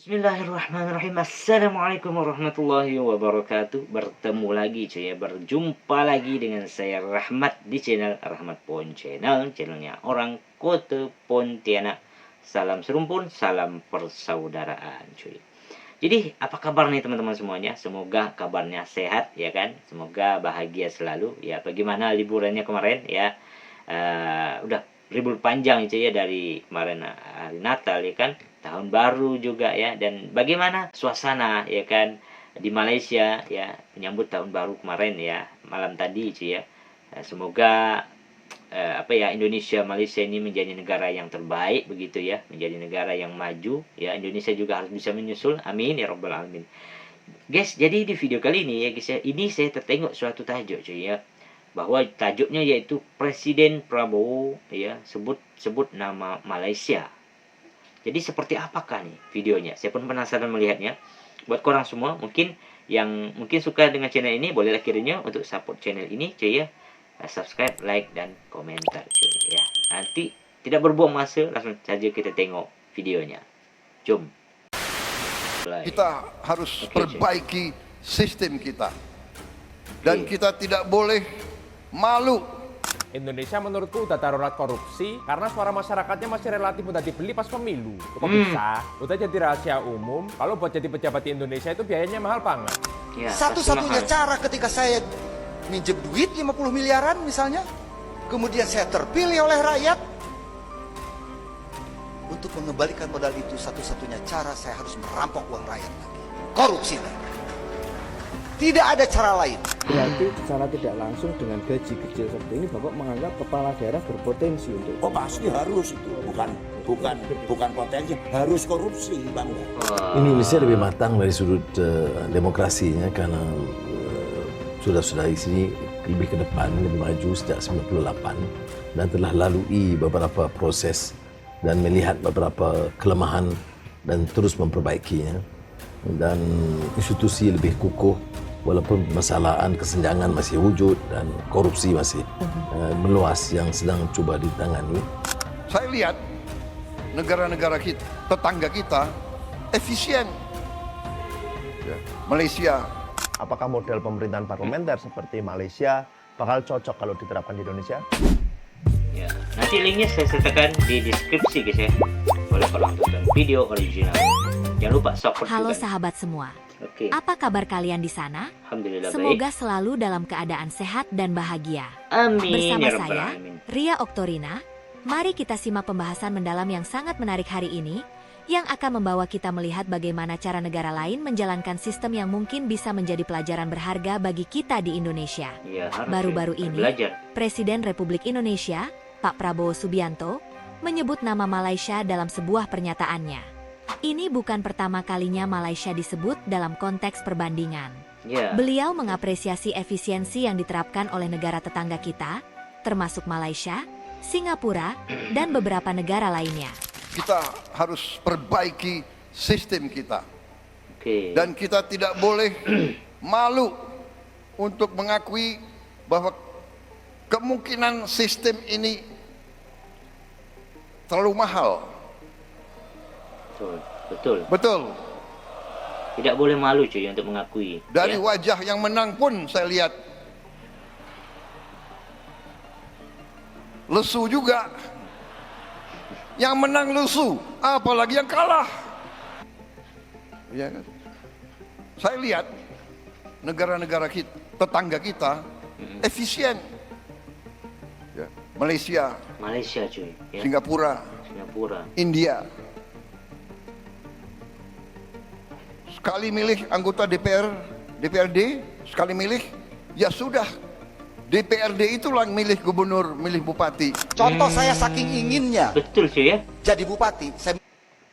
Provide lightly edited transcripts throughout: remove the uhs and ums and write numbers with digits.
Bismillahirrahmanirrahim. Assalamualaikum warahmatullahi wabarakatuh. Bertemu lagi cuy ya, berjumpa lagi dengan saya Rahmat di channel Rahmat Pon Channel, channelnya orang Kota Pontianak. Salam serumpun, salam persaudaraan cuy. Jadi apa kabar nih teman-teman semuanya? Semoga kabarnya sehat ya kan, semoga bahagia selalu ya. Bagaimana liburannya kemarin ya? Udah libur panjang cuy ya, dari kemarin hari Natal ya kan, tahun baru juga ya. Dan bagaimana suasana ya kan di Malaysia ya, menyambut tahun baru kemarin ya, malam tadi cuy ya. Semoga Indonesia Malaysia ini menjadi negara yang terbaik begitu ya, menjadi negara yang maju ya. Indonesia juga harus bisa menyusul, amin ya rabbal alamin. Guys, jadi di video kali ini ya guys ya, ini saya tertengok suatu tajuk cuy ya, bahwa tajuknya yaitu Presiden Prabowo ya sebut nama Malaysia. Jadi seperti apakah nih videonya? Saya pun penasaran melihatnya. Buat korang semua mungkin yang suka dengan channel ini, bolehlah kiranya untuk support channel ini cuy ya. Subscribe, like, dan komentar cuy ya. Nanti tidak berbuang masa, langsung saja kita tengok videonya. Jom. Kita harus perbaiki sistem kita. Dan kita tidak boleh malu. Indonesia menurutku udah darurat korupsi karena suara masyarakatnya masih relatif mudah dibeli pas pemilu. Kok bisa? Udah jadi rahasia umum. Kalau buat jadi pejabat di Indonesia itu biayanya mahal banget. Ya, Satu-satunya cara ketika saya minjem duit 50 miliaran misalnya, kemudian saya terpilih oleh rakyat, untuk mengembalikan modal itu satu-satunya cara saya harus merampok uang rakyat lagi. Korupsi lagi. Tidak ada cara lain. Berarti secara tidak langsung dengan gaji kecil seperti ini Bapak menganggap kepala daerah berpotensi untuk pasti harus itu, bukan potensi, harus korupsi Bang. Indonesia lebih matang dari sudut demokrasinya karena sudah di sini lebih ke depan, lebih maju sejak 98 dan telah lalui beberapa proses dan melihat beberapa kelemahan dan terus memperbaikinya, dan institusi lebih kukuh walaupun permasalahan kesenjangan masih wujud dan korupsi masih meluas yang sedang coba ditangani. Saya lihat negara-negara kita, tetangga kita efisien. Ya, Malaysia. Apakah model pemerintahan parlementer seperti Malaysia bakal cocok kalau diterapkan di Indonesia? Ya, nanti linknya saya sertakan di deskripsi guys ya. Boleh kalau tonton video original. Jangan lupa support Halo juga. sahabat semua. Oke. Apa kabar kalian di sana? Alhamdulillah Semoga baik. selalu dalam keadaan sehat dan bahagia. Amin Bersama ya rabbal saya, alamin. Ria Oktorina, mari kita simak pembahasan mendalam yang sangat menarik hari ini, yang akan membawa kita melihat bagaimana cara negara lain menjalankan sistem yang mungkin bisa menjadi pelajaran berharga bagi kita di Indonesia. Ya, harus Baru-baru ya, ini, belajar. Presiden Republik Indonesia, Pak Prabowo Subianto, menyebut nama Malaysia dalam sebuah pernyataannya. Ini bukan pertama kalinya Malaysia disebut dalam konteks perbandingan. Ya. Beliau mengapresiasi efisiensi yang diterapkan oleh negara tetangga kita, termasuk Malaysia, Singapura, dan beberapa negara lainnya. Kita harus perbaiki sistem kita. Oke. Dan kita tidak boleh malu untuk mengakui bahwa kemungkinan sistem ini terlalu mahal. Betul. Betul. Tidak boleh malu cuy untuk mengakui. Dari ya. wajah yang menang pun saya lihat lesu juga. Yang menang lesu, apalagi yang kalah. Ya kan? Saya lihat negara-negara kita, tetangga kita efisien. Ya. Malaysia cuy ya. Singapura, India. Sekali milih anggota DPRD, sekali milih, ya sudah. DPRD itulah yang milih gubernur, milih bupati. Contoh saya saking inginnya Betul cuy ya. jadi bupati, saya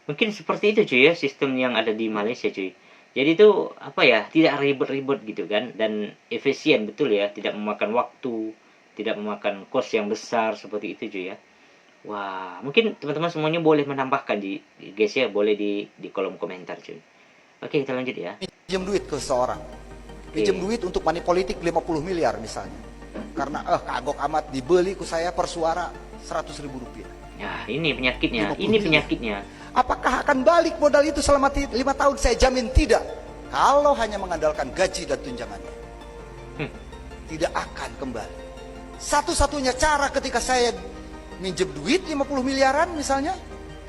Mungkin seperti itu cuy ya, sistem yang ada di Malaysia cuy. Jadi itu tidak ribet-ribet gitu kan, dan efisien betul ya, tidak memakan waktu, tidak memakan kos yang besar seperti itu cuy ya. Wah, mungkin teman-teman semuanya boleh menambahkan guys ya, boleh di kolom komentar cuy. Oke, kita lanjut ya. pinjam duit ke seseorang. Pinjam duit untuk money politik 50 miliar misalnya. Karena kagok amat dibeli ku saya per suara 100.000 rupiah. Ya, ini penyakitnya, 50 ini miliar. penyakitnya. Apakah akan balik modal itu selama 5 tahun? Saya jamin tidak. Kalau hanya mengandalkan gaji dan tunjangannya. Tidak akan kembali. Satu-satunya cara ketika saya minjem duit 50 miliaran misalnya,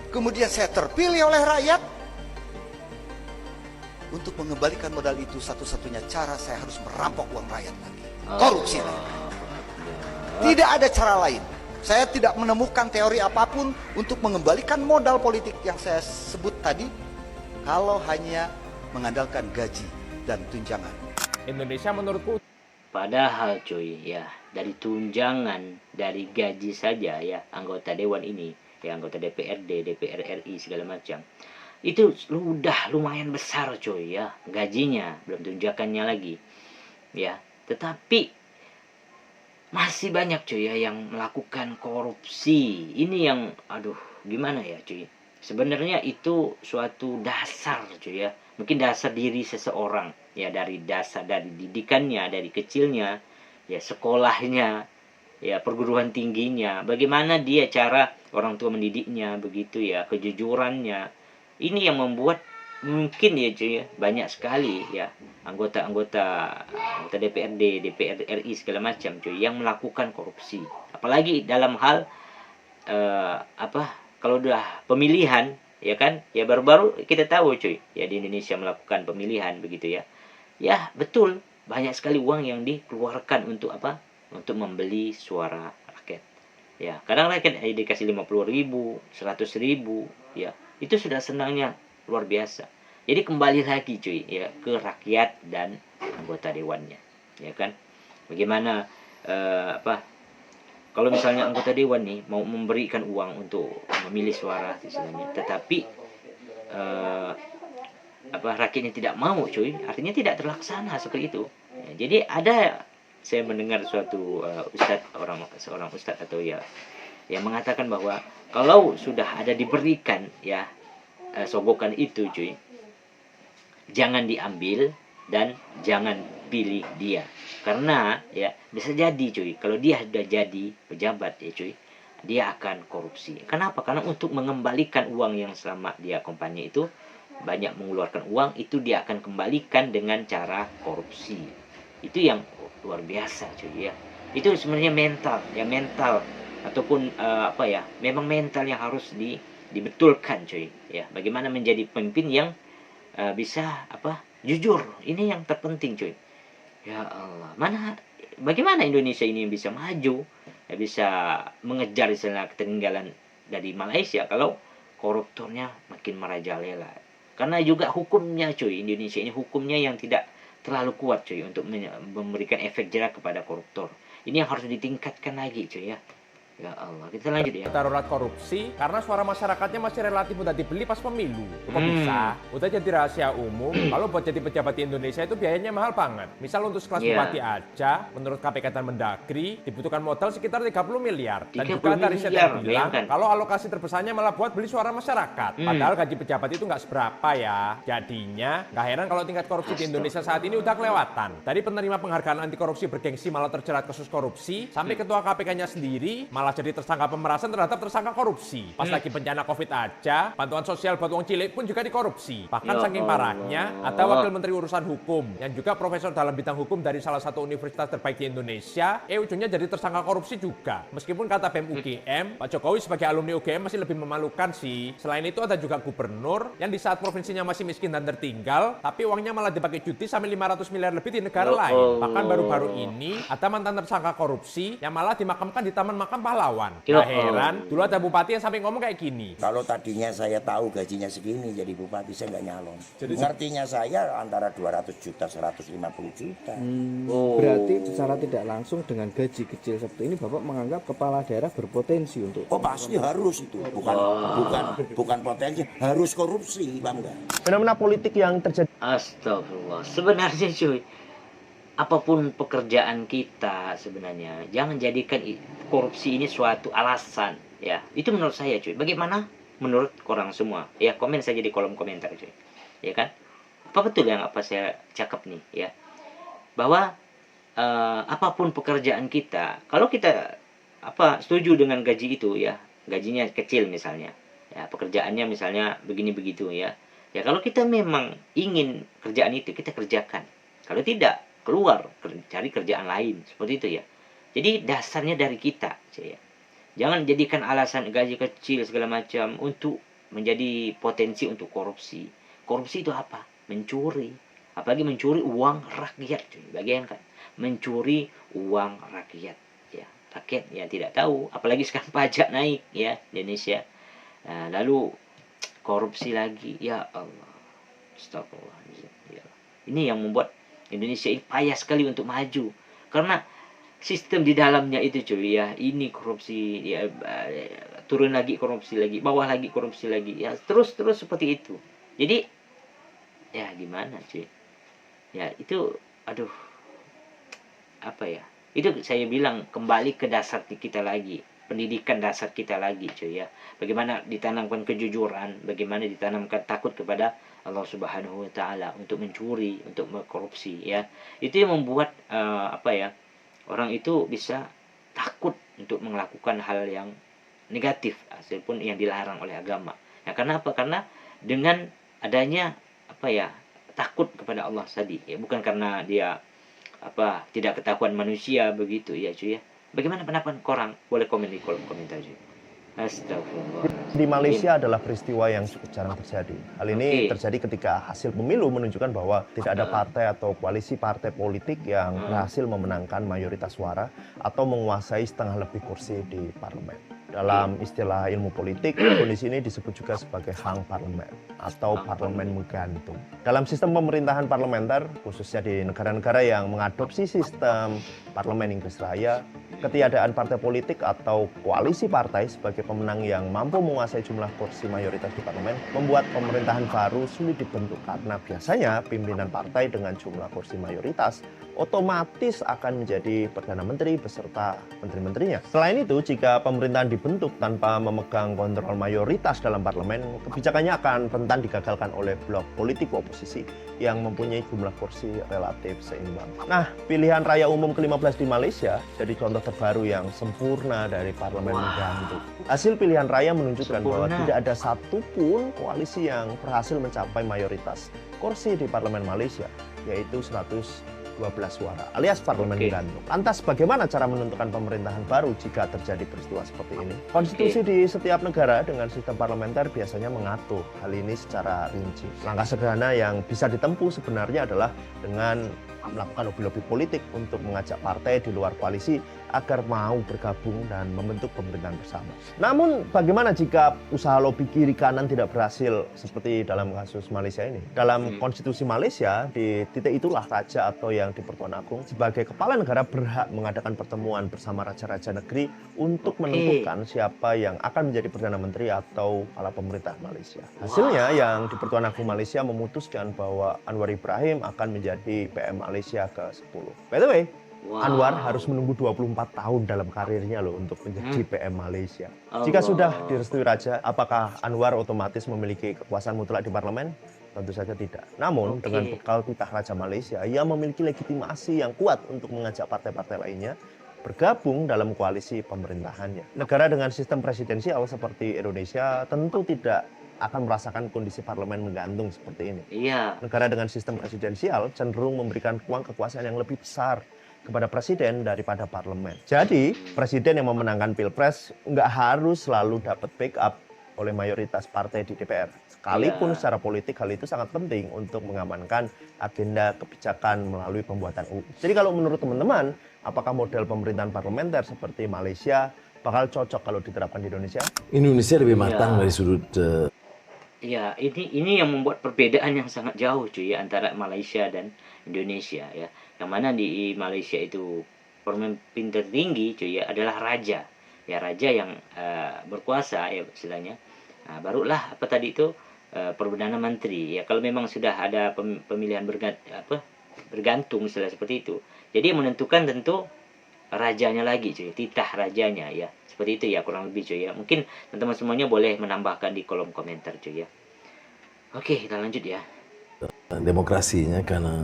kemudian saya terpilih oleh rakyat, untuk mengembalikan modal itu satu-satunya cara saya harus merampok uang rakyat lagi. Korupsi lagi. Tidak ada cara lain. Saya tidak menemukan teori apapun untuk mengembalikan modal politik yang saya sebut tadi, kalau hanya mengandalkan gaji dan tunjangan. Indonesia menurutku Padahal cuy, ya, dari tunjangan, dari gaji saja ya, anggota dewan ini, ya, anggota DPRD, DPR RI segala macam, itu udah lumayan besar cuy ya, gajinya, belum tunjakannya lagi. Ya, tetapi masih banyak cuy ya yang melakukan korupsi. Ini yang aduh, gimana ya cuy? Sebenarnya itu suatu dasar cuy ya. Mungkin dasar diri seseorang ya, dari dasar, dari didikannya, dari kecilnya, ya, sekolahnya, ya, perguruan tingginya, bagaimana dia cara orang tua mendidiknya, begitu ya, kejujurannya. Ini yang membuat mungkin ya cuy ya, banyak sekali ya anggota DPRD, DPR RI segala macam cuy yang melakukan korupsi. Apalagi dalam hal kalau udah pemilihan, ya kan, ya, baru-baru kita tahu cuy ya, di Indonesia melakukan pemilihan begitu ya. Ya betul, banyak sekali uang yang dikeluarkan untuk apa? Untuk membeli suara rakyat. Ya, kadang rakyat dikasih 50.000, 100.000, ya, itu sudah senangnya luar biasa. Jadi kembali lagi cuy ya ke rakyat dan anggota dewannya, ya kan. Bagaimana kalau misalnya anggota dewan nih mau memberikan uang untuk memilih suara istilahnya, tetapi rakyatnya tidak mau cuy, artinya tidak terlaksana seperti itu. Ya, jadi saya mendengar suatu seorang ustadz atau ya yang mengatakan bahwa kalau sudah ada diberikan ya sogokan itu cuy, jangan diambil dan jangan pilih dia, karena ya bisa jadi cuy kalau dia sudah jadi pejabat ya cuy, dia akan korupsi. Kenapa? Karena untuk mengembalikan uang yang selama dia kampanye itu banyak mengeluarkan uang, itu dia akan kembalikan dengan cara korupsi. Itu yang luar biasa cuy ya. Itu sebenarnya mental ataupun memang mental yang harus dibetulkan cuy ya. Bagaimana menjadi pemimpin yang bisa jujur, ini yang terpenting cuy. Ya Allah, bagaimana Indonesia ini bisa maju, ya, bisa mengejar istilah ketertinggalan dari Malaysia kalau koruptornya makin merajalela. Karena juga hukumnya cuy, Indonesia ini hukumnya yang tidak terlalu kuat cuy untuk memberikan efek jerak kepada koruptor. Ini yang harus ditingkatkan lagi cuy ya. Ya Allah, kita lanjut ya. darurat korupsi karena suara masyarakatnya masih relatif mudah dibeli pas pemilu. Kok bisa? Udah jadi rahasia umum. Kalau buat jadi pejabat di Indonesia itu biayanya mahal banget. Misal untuk sekelas bupati aja, menurut KPK dan Mendagri dibutuhkan modal sekitar 30 miliar. Dan juga ada riset yang bilang kalau alokasi terbesarnya malah buat beli suara masyarakat. Padahal gaji pejabat itu nggak seberapa ya. Jadinya nggak heran kalau tingkat korupsi di Indonesia saat ini udah kelewatan. Dari penerima penghargaan anti korupsi bergengsi malah terjerat kasus korupsi, sampai ketua KPK-nya sendiri malah jadi tersangka pemerasan terhadap tersangka korupsi. Pas lagi bencana COVID aja, bantuan sosial buat wong cilik pun juga dikorupsi. Bahkan saking parahnya, ada wakil menteri urusan hukum yang juga profesor dalam bidang hukum dari salah satu universitas terbaik di Indonesia, ujungnya jadi tersangka korupsi juga. Meskipun kata BEM UGM, Pak Jokowi sebagai alumni UGM masih lebih memalukan sih. Selain itu ada juga gubernur yang di saat provinsinya masih miskin dan tertinggal, tapi uangnya malah dipakai cuti sampai 500 miliar lebih di negara lain. Bahkan baru-baru ini ada mantan tersangka korupsi yang malah dimakamkan di Taman Makam Pahlawan. Gak heran, dulu ada bupati yang sampai ngomong kayak gini. Kalau tadinya saya tahu gajinya segini jadi bupati, saya nggak nyalon. Ngertinya saya antara 200 juta, 150 juta. Berarti secara tidak langsung dengan gaji kecil seperti ini Bapak menganggap kepala daerah berpotensi untuk... Oh pasti harus itu, bukan potensi, harus korupsi, bangga. Fenomena politik yang terjadi Astagfirullah. Sebenarnya cuy, apapun pekerjaan kita sebenarnya jangan jadikan korupsi ini suatu alasan ya. Itu menurut saya cuy. Bagaimana menurut korang semua? Ya, komen saja di kolom komentar cuy. Ya kan? Apa betul yang saya cakap nih ya? Bahwa apapun pekerjaan kita, kalau kita setuju dengan gaji itu ya, gajinya kecil misalnya, ya pekerjaannya misalnya begini begitu ya. Ya kalau kita memang ingin kerjaan itu kita kerjakan. Kalau tidak, keluar cari kerjaan lain seperti itu ya. Jadi dasarnya dari kita, ya. Jangan jadikan alasan gaji kecil segala macam untuk menjadi potensi untuk korupsi. Korupsi itu apa? Mencuri. Apalagi mencuri uang rakyat, cuy. Bayangkan, mencuri uang rakyat. Ya, rakyat ya tidak tahu. Apalagi sekarang pajak naik ya di Indonesia. Nah, lalu korupsi lagi, ya Allah. Astagfirullahaladzim. Ya. Ini yang membuat Indonesia ini payah sekali untuk maju. Karena sistem di dalamnya itu cuy ya, ini korupsi ya, turun lagi korupsi lagi, bawah lagi korupsi lagi ya, terus seperti itu. Jadi ya gimana cuy ya, itu aduh apa ya, itu saya bilang kembali ke dasar kita lagi, pendidikan dasar kita lagi cuy ya. Bagaimana ditanamkan kejujuran, bagaimana ditanamkan takut kepada Allah Subhanahu wa taala untuk mencuri, untuk mengkorupsi ya. Itu yang membuat apa ya, orang itu bisa takut untuk melakukan hal yang negatif, walaupun yang dilarang oleh agama. Ya, karena apa? Karena dengan adanya apa ya, takut kepada Allah tadi. Ya, bukan karena dia apa tidak ketahuan manusia begitu ya cuy ya. Bagaimana pendapat korang? Boleh komen di kolom komentar cuy. Astagfirullah. Di Malaysia adalah peristiwa yang cukup jarang terjadi. Hal ini terjadi ketika hasil pemilu menunjukkan bahwa tidak ada partai atau koalisi partai politik yang berhasil memenangkan mayoritas suara atau menguasai setengah lebih kursi di parlemen. Dalam istilah ilmu politik, kondisi ini disebut juga sebagai hang parlemen atau parlemen menggantung. Dalam sistem pemerintahan parlementer, khususnya di negara-negara yang mengadopsi sistem parlemen Inggris Raya, ketiadaan partai politik atau koalisi partai sebagai pemenang yang mampu menguasai jumlah kursi mayoritas di parlemen membuat pemerintahan baru sulit dibentuk karena biasanya pimpinan partai dengan jumlah kursi mayoritas otomatis akan menjadi Perdana Menteri beserta menteri-menterinya. Selain itu, jika pemerintahan dibentuk tanpa memegang kontrol mayoritas dalam parlemen, kebijakannya akan rentan digagalkan oleh blok politik oposisi yang mempunyai jumlah kursi relatif seimbang. Nah, pilihan raya umum ke-15 di Malaysia jadi contoh terbaru yang sempurna dari parlemen menggantung. Hasil pilihan raya menunjukkan bahwa tidak ada satupun koalisi yang berhasil mencapai mayoritas kursi di parlemen Malaysia, yaitu 112 suara alias parlemen menggantung. Lantas bagaimana cara menentukan pemerintahan baru jika terjadi peristiwa seperti ini? Konstitusi di setiap negara dengan sistem parlementer biasanya mengatur hal ini secara rinci. Langkah sederhana yang bisa ditempuh sebenarnya adalah dengan melakukan lobby-lobby politik untuk mengajak partai di luar koalisi agar mau bergabung dan membentuk pemerintahan bersama. Namun bagaimana jika usaha lobby kiri kanan tidak berhasil seperti dalam kasus Malaysia ini? Dalam konstitusi Malaysia, di titik itulah raja atau yang di-Pertuan Agong sebagai kepala negara berhak mengadakan pertemuan bersama raja-raja negeri untuk menentukan siapa yang akan menjadi Perdana Menteri atau kepala pemerintahan Malaysia. Hasilnya yang di-Pertuan Agong Malaysia memutuskan bahwa Anwar Ibrahim akan menjadi PM Malaysia ke-10. By the way, Anwar harus menunggu 24 tahun dalam karirnya loh untuk menjadi PM Malaysia. Jika sudah direstui raja, apakah Anwar otomatis memiliki kekuasaan mutlak di parlemen? Tentu saja tidak. Namun dengan bekal titah Raja Malaysia, ia memiliki legitimasi yang kuat untuk mengajak partai-partai lainnya bergabung dalam koalisi pemerintahannya. Negara dengan sistem presidensial seperti Indonesia tentu tidak akan merasakan kondisi parlemen menggantung seperti ini. Negara dengan sistem presidensial cenderung memberikan ruang kekuasaan yang lebih besar kepada presiden daripada parlemen. Jadi, presiden yang memenangkan pilpres nggak harus selalu dapat backup oleh mayoritas partai di DPR. Sekalipun secara politik hal itu sangat penting untuk mengamankan agenda kebijakan melalui pembuatan UU. Jadi kalau menurut teman-teman, apakah model pemerintahan parlementer seperti Malaysia bakal cocok kalau diterapkan di Indonesia? Indonesia lebih matang dari sudut Ya, ini yang membuat perbedaan yang sangat jauh cuy ya, antara Malaysia dan Indonesia ya. Yang mana di Malaysia itu pemimpin tertinggi cuy ya adalah raja. Ya, raja yang berkuasa ya istilahnya. Nah, barulah apa tadi itu Perdana Menteri ya. Kalau memang sudah ada pemilihan bergantung istilah seperti itu. Jadi yang menentukan tentu rajanya lagi cuy, titah rajanya ya. Seperti itu ya kurang lebih cuy ya. Mungkin teman-teman semuanya boleh menambahkan di kolom komentar cuy ya. Oke, kita lanjut ya. Demokrasinya karena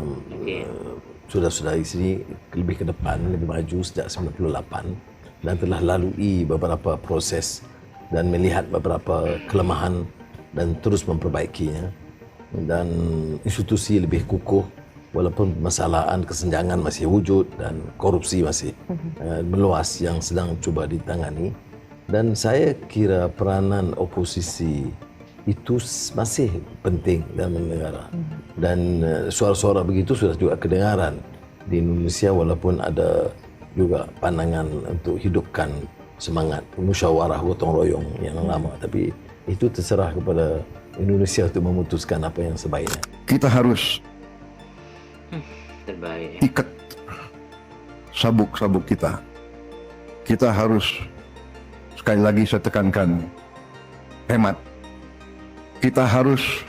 sudah di sini lebih ke depan, lebih maju sejak 98 dan telah lalui beberapa proses dan melihat beberapa kelemahan dan terus memperbaikinya. Dan institusi lebih kukuh walaupun permasalahan kesenjangan masih wujud dan korupsi masih meluas yang sedang cuba ditangani. Dan saya kira peranan oposisi itu masih penting dalam negara. Dan suara-suara begitu sudah juga kedengaran di Indonesia walaupun ada juga pandangan untuk hidupkan semangat musyawarah gotong royong yang lama. Tapi itu terserah kepada Indonesia untuk memutuskan apa yang sebaiknya. Kita harus Terbaik. ikat sabuk-sabuk kita. Kita harus, sekali lagi saya tekankan, hemat. Kita harus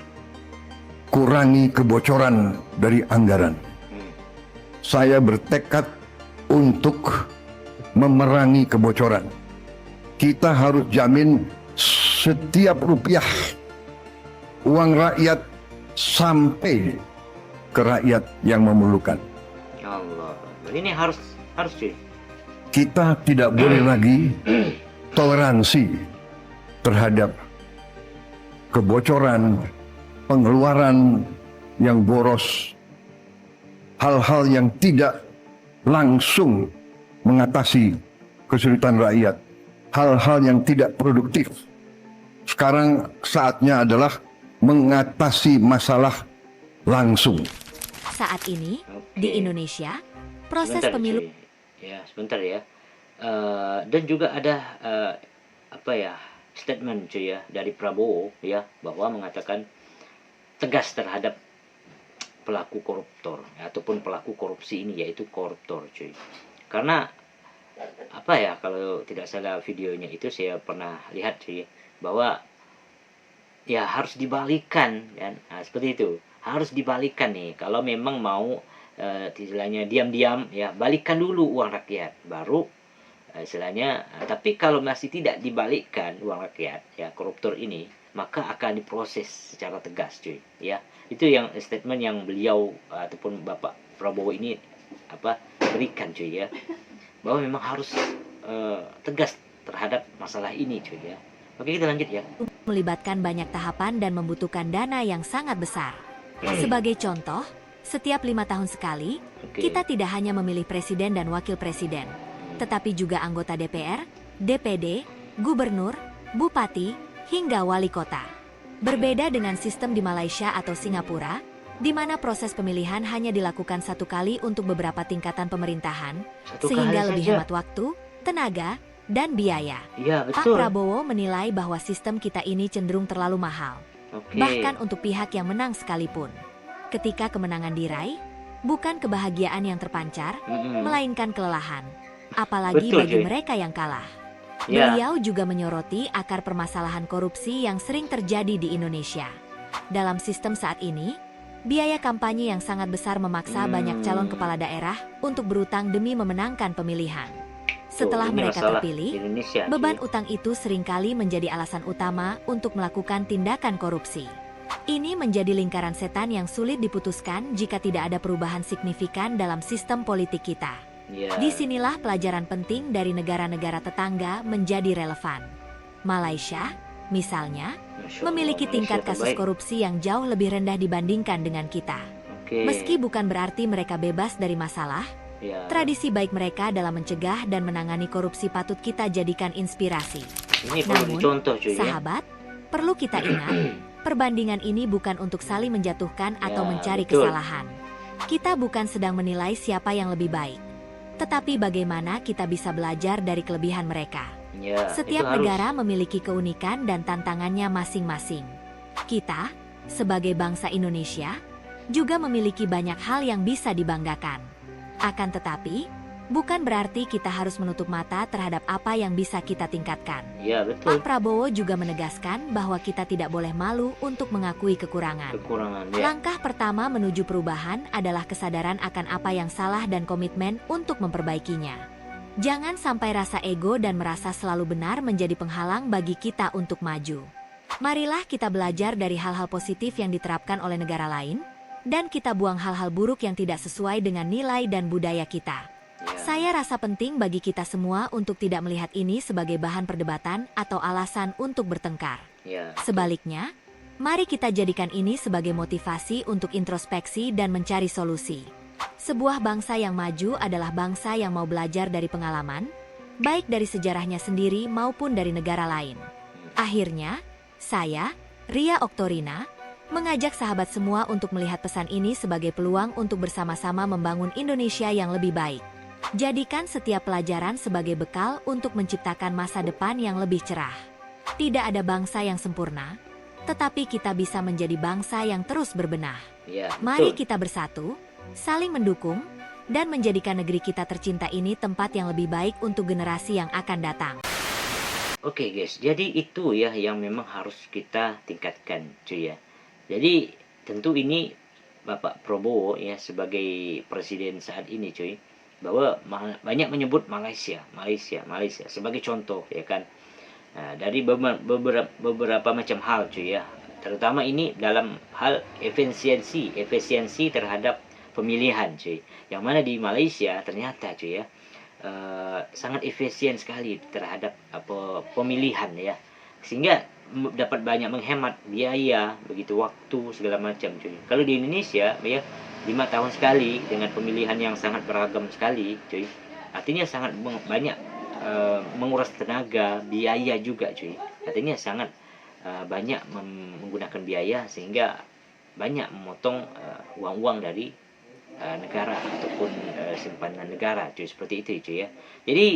kurangi kebocoran dari anggaran. Saya bertekad untuk memerangi kebocoran. Kita harus jamin setiap rupiah uang rakyat sampai ke rakyat yang memerlukan. Allah. Ini harus cuy. Kita tidak boleh lagi toleransi terhadap kebocoran, pengeluaran yang boros, hal-hal yang tidak langsung mengatasi kesulitan rakyat, hal-hal yang tidak produktif. Sekarang saatnya adalah mengatasi masalah langsung. Saat ini, di Indonesia, proses Sebentar, pemilu... cuy. Ya, sebentar ya. Dan juga ada statement cuy ya dari Prabowo ya, bahwa mengatakan tegas terhadap pelaku koruptor ataupun pelaku korupsi ini, yaitu koruptor cuy. Karena kalau tidak salah videonya itu saya pernah lihat cuy, bahwa ya harus dibalikkan kan. Nah, seperti itu. Harus dibalikkan nih. Kalau memang mau istilahnya diam-diam ya, balikkan dulu uang rakyat baru istilahnya. Tapi kalau masih tidak dibalikkan uang rakyat ya, koruptor ini, maka akan diproses secara tegas cuy ya. Itu yang statement yang beliau ataupun Bapak Prabowo ini berikan cuy ya, bahwa memang harus tegas terhadap masalah ini cuy ya. Oke, kita lanjut ya. melibatkan banyak tahapan dan membutuhkan dana yang sangat besar. Sebagai contoh, setiap 5 tahun sekali, kita tidak hanya memilih presiden dan wakil presiden, tetapi juga anggota DPR, DPD, gubernur, bupati, hingga wali kota. Berbeda dengan sistem di Malaysia atau Singapura, di mana proses pemilihan hanya dilakukan 1 kali untuk beberapa tingkatan pemerintahan, sehingga lebih hemat waktu, tenaga, dan biaya. Iya, Pak betul. Prabowo menilai bahwa sistem kita ini cenderung terlalu mahal, bahkan untuk pihak yang menang sekalipun. Ketika kemenangan diraih, bukan kebahagiaan yang terpancar, melainkan kelelahan. Apalagi Betul, bagi cuy. mereka yang kalah. Ya. Beliau juga menyoroti akar permasalahan korupsi yang sering terjadi di Indonesia. Dalam sistem saat ini, biaya kampanye yang sangat besar memaksa banyak calon kepala daerah untuk berutang demi memenangkan pemilihan. Setelah ini mereka masalah terpilih, Indonesia, beban cuy. utang itu seringkali menjadi alasan utama untuk melakukan tindakan korupsi. Ini menjadi lingkaran setan yang sulit diputuskan jika tidak ada perubahan signifikan dalam sistem politik kita. Ya. Disinilah pelajaran penting dari negara-negara tetangga menjadi relevan. Malaysia, misalnya, Masya Allah, memiliki Malaysia tingkat kasus terbaik. korupsi yang jauh lebih rendah dibandingkan dengan kita. Oke. Meski bukan berarti mereka bebas dari masalah, Ya. tradisi baik mereka dalam mencegah dan menangani korupsi patut kita jadikan inspirasi. Ini perlu Namun, dicontoh cuy ya. sahabat, perlu kita ingat, perbandingan ini bukan untuk saling menjatuhkan atau Ya, mencari betul. kesalahan. Kita bukan sedang menilai siapa yang lebih baik, tetapi bagaimana kita bisa belajar dari kelebihan mereka. Ya, Setiap itu harus. negara memiliki keunikan dan tantangannya masing-masing. Kita, sebagai bangsa Indonesia, juga memiliki banyak hal yang bisa dibanggakan. Akan tetapi, bukan berarti kita harus menutup mata terhadap apa yang bisa kita tingkatkan. Ya, betul. Pak Prabowo juga menegaskan bahwa kita tidak boleh malu untuk mengakui kekurangan. Kekurangan ya. Langkah pertama menuju perubahan adalah kesadaran akan apa yang salah dan komitmen untuk memperbaikinya. Jangan sampai rasa ego dan merasa selalu benar menjadi penghalang bagi kita untuk maju. Marilah kita belajar dari hal-hal positif yang diterapkan oleh negara lain, dan kita buang hal-hal buruk yang tidak sesuai dengan nilai dan budaya kita. Ya. Saya rasa penting bagi kita semua untuk tidak melihat ini sebagai bahan perdebatan atau alasan untuk bertengkar. Ya. Sebaliknya, mari kita jadikan ini sebagai motivasi untuk introspeksi dan mencari solusi. Sebuah bangsa yang maju adalah bangsa yang mau belajar dari pengalaman, baik dari sejarahnya sendiri maupun dari negara lain. Akhirnya, saya, Ria Oktorina, mengajak sahabat semua untuk melihat pesan ini sebagai peluang untuk bersama-sama membangun Indonesia yang lebih baik. Jadikan setiap pelajaran sebagai bekal untuk menciptakan masa depan yang lebih cerah. Tidak ada bangsa yang sempurna, tetapi kita bisa menjadi bangsa yang terus berbenah. Ya, Mari betul. kita bersatu, saling mendukung, dan menjadikan negeri kita tercinta ini tempat yang lebih baik untuk generasi yang akan datang. Oke guys, jadi itu ya yang memang harus kita tingkatkan cuy ya. Jadi tentu ini Bapak Prabowo ya sebagai presiden saat ini cuy, bahwa banyak menyebut Malaysia sebagai contoh ya kan. Nah, dari beberapa macam hal cuy ya, terutama ini dalam hal efisiensi terhadap pemilihan cuy, yang mana di Malaysia ternyata cuy ya sangat efisien sekali terhadap pemilihan ya, sehingga dapat banyak menghemat biaya, begitu waktu segala macam cuy. Kalau di Indonesia ya 5 tahun sekali dengan pemilihan yang sangat beragam sekali cuy, artinya sangat banyak menguras tenaga, biaya juga cuy, artinya sangat banyak menggunakan biaya sehingga banyak memotong uang-uang dari negara ataupun simpanan negara cuy, seperti itu cuy ya. Jadi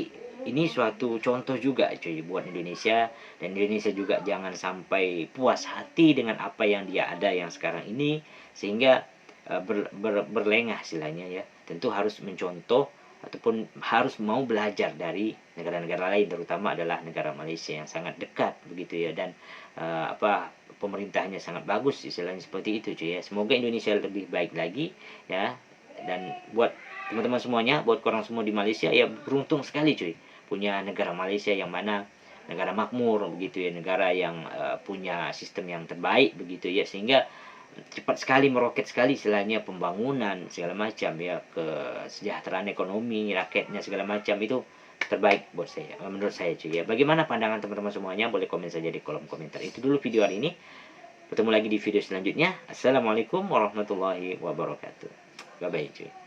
ini suatu contoh juga cuy buat Indonesia, dan Indonesia juga jangan sampai puas hati dengan apa yang dia ada yang sekarang ini sehingga berlengah istilahnya ya. Tentu harus mencontoh ataupun harus mau belajar dari negara-negara lain, terutama adalah negara Malaysia yang sangat dekat begitu ya, dan pemerintahnya sangat bagus istilahnya seperti itu cuy ya. Semoga Indonesia lebih baik lagi ya. Dan buat teman-teman semuanya, buat korang semua di Malaysia ya, beruntung sekali cuy punya negara Malaysia yang mana negara makmur begitu ya, negara yang punya sistem yang terbaik begitu ya, sehingga cepat sekali meroket sekali istilahnya pembangunan segala macam ya, kesejahteraan ekonomi rakyatnya segala macam itu terbaik buat saya, menurut saya cuy ya. Bagaimana pandangan teman-teman semuanya? Boleh komen saja di kolom komentar. Itu dulu video hari ini. Bertemu lagi di video selanjutnya. Assalamualaikum warahmatullahi wabarakatuh. Bye bye cuy.